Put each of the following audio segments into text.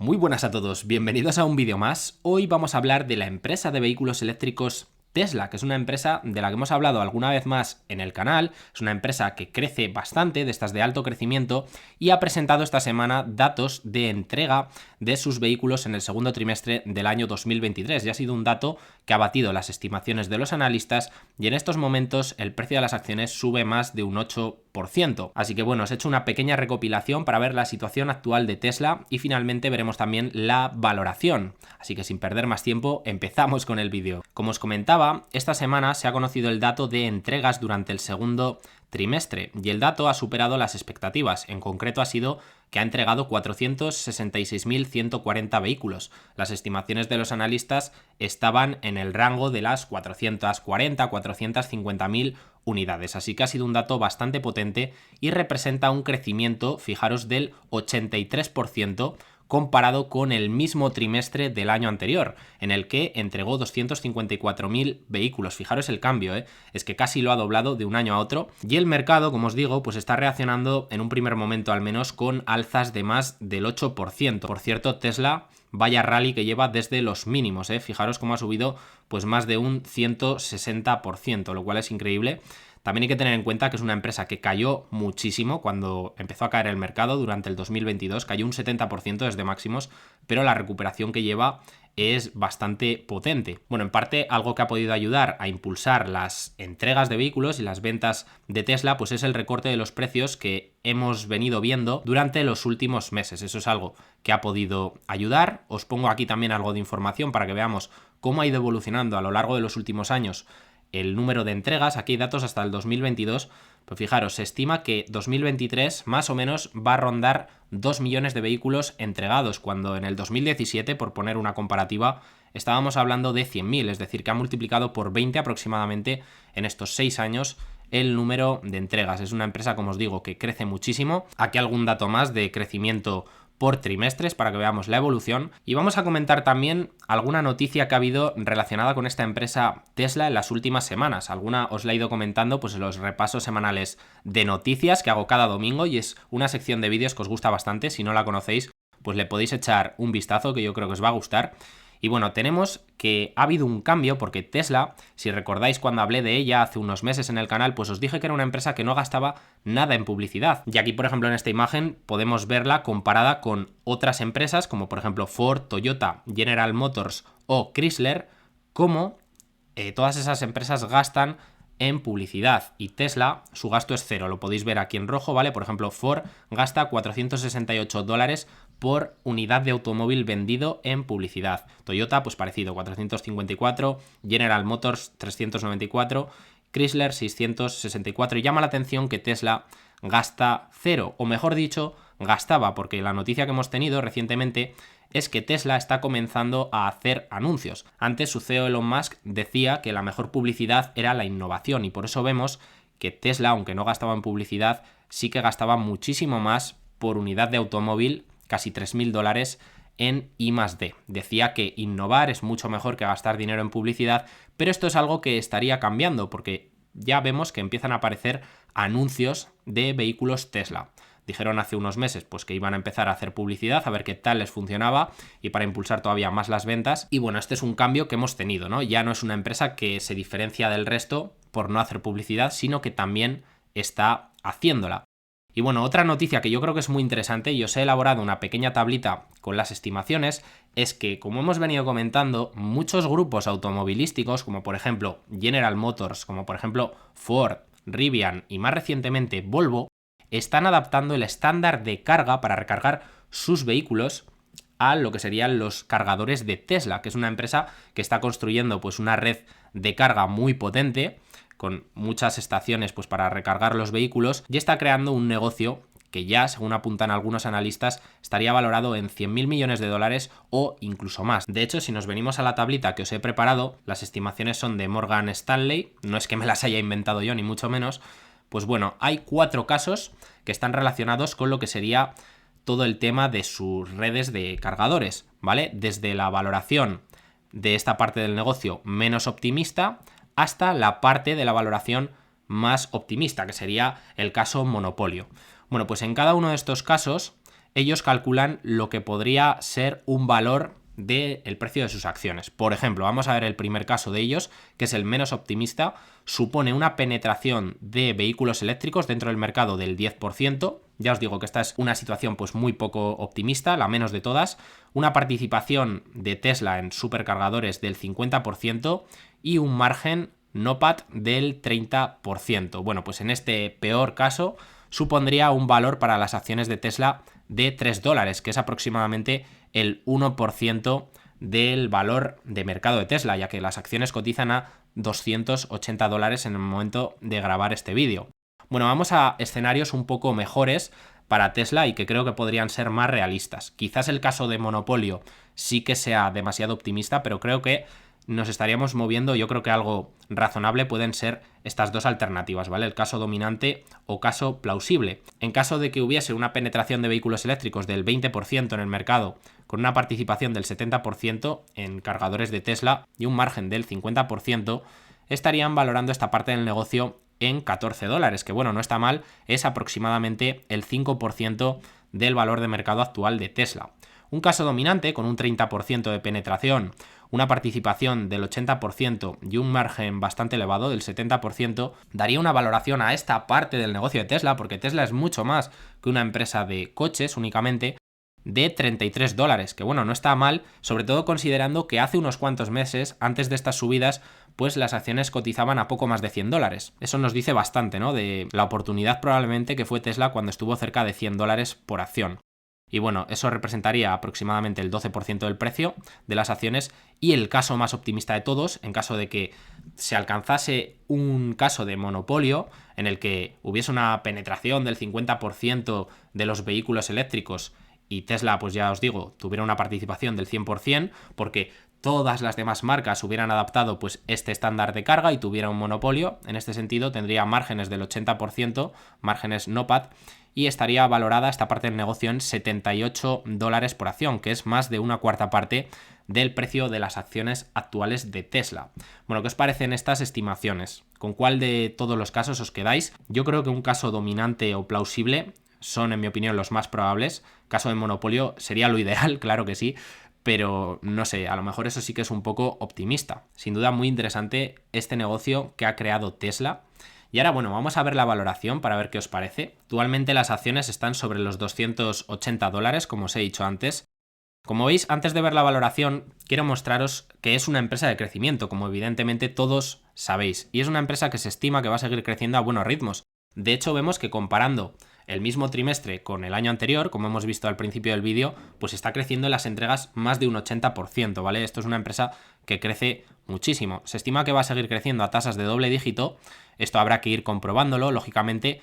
Muy buenas a todos, bienvenidos a un vídeo más. Hoy vamos a hablar de la empresa de vehículos eléctricos Tesla, que es una empresa de la que hemos hablado alguna vez más en el canal. Es una empresa que crece bastante, de estas de alto crecimiento, y ha presentado esta semana datos de entrega de sus vehículos en el segundo trimestre del año 2023. Y ha sido un dato que ha batido las estimaciones de los analistas y en estos momentos el precio de las acciones sube más de un 8%. Así que bueno, os he hecho una pequeña recopilación para ver la situación actual de Tesla y finalmente veremos también la valoración. Así que sin perder más tiempo, empezamos con el vídeo. Como os comentaba, esta semana se ha conocido el dato de entregas durante el segundo trimestre y el dato ha superado las expectativas. En concreto ha sido que ha entregado 466.140 vehículos. Las estimaciones de los analistas estaban en el rango de las 440-450.000 unidades, así que ha sido un dato bastante potente y representa un crecimiento, fijaros, del 83% comparado con el mismo trimestre del año anterior, en el que entregó 254.000 vehículos. Fijaros el cambio, es que casi lo ha doblado de un año a otro, y el mercado, como os digo, pues está reaccionando en un primer momento al menos con alzas de más del 8%. Por cierto, Tesla, vaya rally que lleva desde los mínimos, fijaros cómo ha subido pues más de un 160%, lo cual es increíble. También hay que tener en cuenta que es una empresa que cayó muchísimo cuando empezó a caer el mercado durante el 2022, cayó un 70% desde máximos, pero la recuperación que lleva es bastante potente. Bueno, en parte algo que ha podido ayudar a impulsar las entregas de vehículos y las ventas de Tesla, pues es el recorte de los precios que hemos venido viendo durante los últimos meses. Eso es algo que ha podido ayudar. Os pongo aquí también algo de información para que veamos cómo ha ido evolucionando a lo largo de los últimos años el número de entregas. Aquí hay datos hasta el 2022, pues fijaros, se estima que 2023 más o menos va a rondar 2 millones de vehículos entregados, cuando en el 2017, por poner una comparativa, estábamos hablando de 100.000, es decir, que ha multiplicado por 20 aproximadamente en estos 6 años el número de entregas. Es una empresa, como os digo, que crece muchísimo. Aquí algún dato más de crecimiento por trimestres para que veamos la evolución, y vamos a comentar también alguna noticia que ha habido relacionada con esta empresa Tesla en las últimas semanas. Alguna os la he ido comentando pues en los repasos semanales de noticias que hago cada domingo, y es una sección de vídeos que os gusta bastante. Si no la conocéis, pues le podéis echar un vistazo, que yo creo que os va a gustar. Y bueno, tenemos que ha habido un cambio porque Tesla, si recordáis cuando hablé de ella hace unos meses en el canal, pues os dije que era una empresa que no gastaba nada en publicidad. Y aquí, por ejemplo, en esta imagen podemos verla comparada con otras empresas como por ejemplo Ford, Toyota, General Motors o Chrysler, como todas esas empresas gastan en publicidad, y Tesla, su gasto es cero. Lo podéis ver aquí en rojo, ¿vale? Por ejemplo, Ford gasta $468 por unidad de automóvil vendido en publicidad. Toyota, pues parecido, 454, General Motors 394, Chrysler 664, y llama la atención que Tesla gasta cero, o mejor dicho, gastaba, porque la noticia que hemos tenido recientemente es que Tesla está comenzando a hacer anuncios. Antes su CEO Elon Musk decía que la mejor publicidad era la innovación, y por eso vemos que Tesla, aunque no gastaba en publicidad, sí que gastaba muchísimo más por unidad de automóvil, casi $3.000 en I+D. Decía que innovar es mucho mejor que gastar dinero en publicidad, pero esto es algo que estaría cambiando porque ya vemos que empiezan a aparecer anuncios de vehículos Tesla. Dijeron hace unos meses pues que iban a empezar a hacer publicidad, a ver qué tal les funcionaba y para impulsar todavía más las ventas. Y bueno, este es un cambio que hemos tenido, ¿no? Ya no es una empresa que se diferencia del resto por no hacer publicidad, sino que también está haciéndola. Y bueno, otra noticia que yo creo que es muy interesante, y os he elaborado una pequeña tablita con las estimaciones, es que, como hemos venido comentando, muchos grupos automovilísticos, como por ejemplo General Motors, como por ejemplo Ford, Rivian y más recientemente Volvo, están adaptando el estándar de carga para recargar sus vehículos a lo que serían los cargadores de Tesla, que es una empresa que está construyendo pues una red de carga muy potente, con muchas estaciones pues para recargar los vehículos, y está creando un negocio que ya, según apuntan algunos analistas, estaría valorado en 100.000 millones de dólares o incluso más. De hecho, si nos venimos a la tablita que os he preparado, las estimaciones son de Morgan Stanley, no es que me las haya inventado yo ni mucho menos. Pues bueno, hay 4 casos que están relacionados con lo que sería todo el tema de sus redes de cargadores, ¿vale? Desde la valoración de esta parte del negocio menos optimista hasta la parte de la valoración más optimista, que sería el caso monopolio. Bueno, pues en cada uno de estos casos ellos calculan lo que podría ser un valor del precio de sus acciones. Por ejemplo, vamos a ver el primer caso de ellos, que es el menos optimista, supone una penetración de vehículos eléctricos dentro del mercado del 10%. Ya os digo que esta es una situación pues muy poco optimista, la menos de todas. Una participación de Tesla en supercargadores del 50% y un margen NOPAT del 30%. Bueno, pues en este peor caso supondría un valor para las acciones de Tesla de $3, que es aproximadamente el 1% del valor de mercado de Tesla, ya que las acciones cotizan a $280 en el momento de grabar este vídeo. Bueno, vamos a escenarios un poco mejores para Tesla y que creo que podrían ser más realistas. Quizás el caso de monopolio sí que sea demasiado optimista, pero creo que nos estaríamos moviendo, yo creo que algo razonable pueden ser estas dos alternativas, ¿vale? El caso dominante o caso plausible. En caso de que hubiese una penetración de vehículos eléctricos del 20% en el mercado, con una participación del 70% en cargadores de Tesla y un margen del 50%, estarían valorando esta parte del negocio en $14, que bueno, no está mal, es aproximadamente el 5% del valor de mercado actual de Tesla. Un caso dominante con un 30% de penetración, una participación del 80% y un margen bastante elevado del 70%, daría una valoración a esta parte del negocio de Tesla, porque Tesla es mucho más que una empresa de coches únicamente, de $33, que bueno, no está mal, sobre todo considerando que hace unos cuantos meses, antes de estas subidas, pues las acciones cotizaban a poco más de $100. Eso nos dice bastante, ¿no? De la oportunidad probablemente que fue Tesla cuando estuvo cerca de $100 por acción. Y bueno, eso representaría aproximadamente el 12% del precio de las acciones, y el caso más optimista de todos, en caso de que se alcanzase un caso de monopolio en el que hubiese una penetración del 50% de los vehículos eléctricos y Tesla, pues ya os digo, tuviera una participación del 100%, porque todas las demás marcas hubieran adaptado pues este estándar de carga y tuviera un monopolio. En este sentido tendría márgenes del 80%, márgenes NOPAT, y estaría valorada esta parte del negocio en $78 por acción, que es más de una cuarta parte del precio de las acciones actuales de Tesla. Bueno, ¿qué os parecen estas estimaciones? ¿Con cuál de todos los casos os quedáis? Yo creo que un caso dominante o plausible son, en mi opinión, los más probables. Caso de monopolio sería lo ideal, claro que sí, pero no sé, a lo mejor eso sí que es un poco optimista. Sin duda muy interesante este negocio que ha creado Tesla. Y ahora, bueno, vamos a ver la valoración para ver qué os parece. Actualmente las acciones están sobre los $280, como os he dicho antes. Como veis, antes de ver la valoración, quiero mostraros que es una empresa de crecimiento, como evidentemente todos sabéis. Y es una empresa que se estima que va a seguir creciendo a buenos ritmos. De hecho, vemos que comparando el mismo trimestre con el año anterior, como hemos visto al principio del vídeo, pues está creciendo en las entregas más de un 80%, ¿vale? Esto es una empresa que crece muchísimo. Se estima que va a seguir creciendo a tasas de doble dígito. Esto habrá que ir comprobándolo, lógicamente.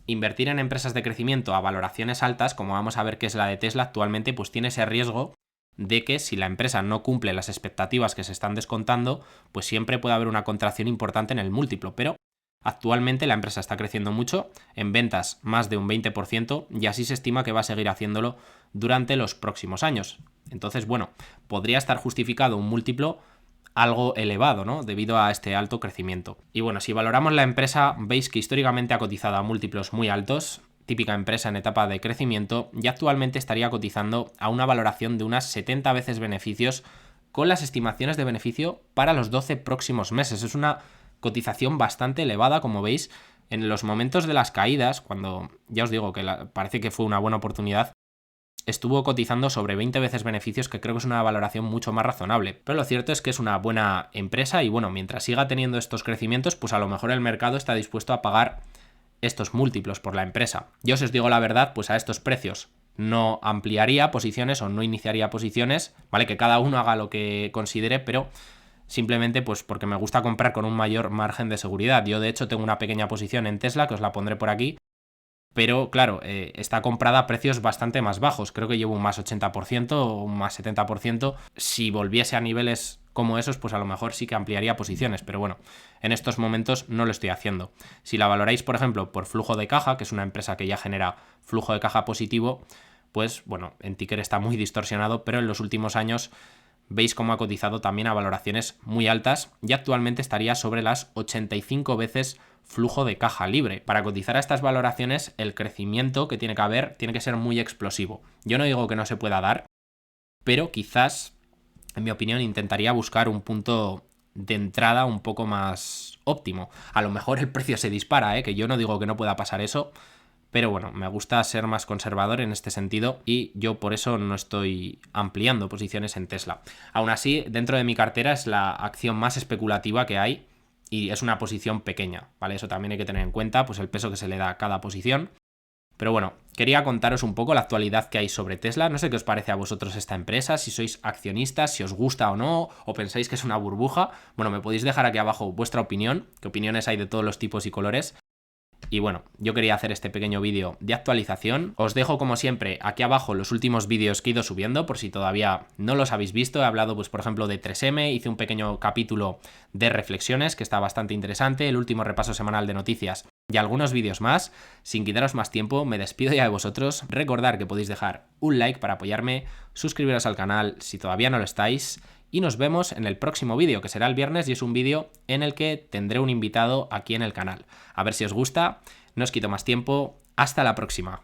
Invertir en empresas de crecimiento a valoraciones altas, como vamos a ver que es la de Tesla actualmente, pues tiene ese riesgo de que si la empresa no cumple las expectativas que se están descontando, pues siempre puede haber una contracción importante en el múltiplo, pero actualmente la empresa está creciendo mucho, en ventas más de un 20%, y así se estima que va a seguir haciéndolo durante los próximos años. Entonces, bueno, podría estar justificado un múltiplo algo elevado, ¿no? Debido a este alto crecimiento. Y bueno, si valoramos la empresa, veis que históricamente ha cotizado a múltiplos muy altos, típica empresa en etapa de crecimiento, y actualmente estaría cotizando a una valoración de unas 70 veces beneficios, con las estimaciones de beneficio para los 12 próximos meses. Es una cotización bastante elevada, como veis. En los momentos de las caídas, cuando ya os digo que parece que fue una buena oportunidad, estuvo cotizando sobre 20 veces beneficios, que creo que es una valoración mucho más razonable. Pero lo cierto es que es una buena empresa y bueno, mientras siga teniendo estos crecimientos, pues a lo mejor el mercado está dispuesto a pagar estos múltiplos por la empresa. Yo, si os digo la verdad, pues a estos precios no ampliaría posiciones o no iniciaría posiciones, ¿vale? Que cada uno haga lo que considere, pero simplemente pues porque me gusta comprar con un mayor margen de seguridad. Yo de hecho tengo una pequeña posición en Tesla, que os la pondré por aquí, pero claro, está comprada a precios bastante más bajos. Creo que llevo un más 80% o un más 70%. Si volviese a niveles como esos, pues a lo mejor sí que ampliaría posiciones, pero bueno, en estos momentos no lo estoy haciendo. Si la valoráis, por ejemplo, por flujo de caja, que es una empresa que ya genera flujo de caja positivo, pues bueno, en ticker está muy distorsionado, pero en los últimos años veis cómo ha cotizado también a valoraciones muy altas y actualmente estaría sobre las 85 veces flujo de caja libre. Para cotizar a estas valoraciones, el crecimiento que tiene que haber tiene que ser muy explosivo. Yo no digo que no se pueda dar, pero quizás, en mi opinión, intentaría buscar un punto de entrada un poco más óptimo. A lo mejor el precio se dispara, que yo no digo que no pueda pasar eso, pero bueno, me gusta ser más conservador en este sentido y yo por eso no estoy ampliando posiciones en Tesla. Aún así, dentro de mi cartera es la acción más especulativa que hay y es una posición pequeña, ¿vale? Eso también hay que tener en cuenta, pues el peso que se le da a cada posición. Pero bueno, quería contaros un poco la actualidad que hay sobre Tesla. No sé qué os parece a vosotros esta empresa, si sois accionistas, si os gusta o no, o pensáis que es una burbuja. Bueno, me podéis dejar aquí abajo vuestra opinión, qué opiniones hay de todos los tipos y colores. Y bueno, yo quería hacer este pequeño vídeo de actualización. Os dejo como siempre aquí abajo los últimos vídeos que he ido subiendo por si todavía no los habéis visto. He hablado pues por ejemplo de 3M, hice un pequeño capítulo de reflexiones que está bastante interesante, el último repaso semanal de noticias y algunos vídeos más. Sin quitaros más tiempo, me despido ya de vosotros. Recordad que podéis dejar un like para apoyarme, suscribiros al canal si todavía no lo estáis y nos vemos en el próximo vídeo, que será el viernes y es un vídeo en el que tendré un invitado aquí en el canal. A ver si os gusta, no os quito más tiempo, hasta la próxima.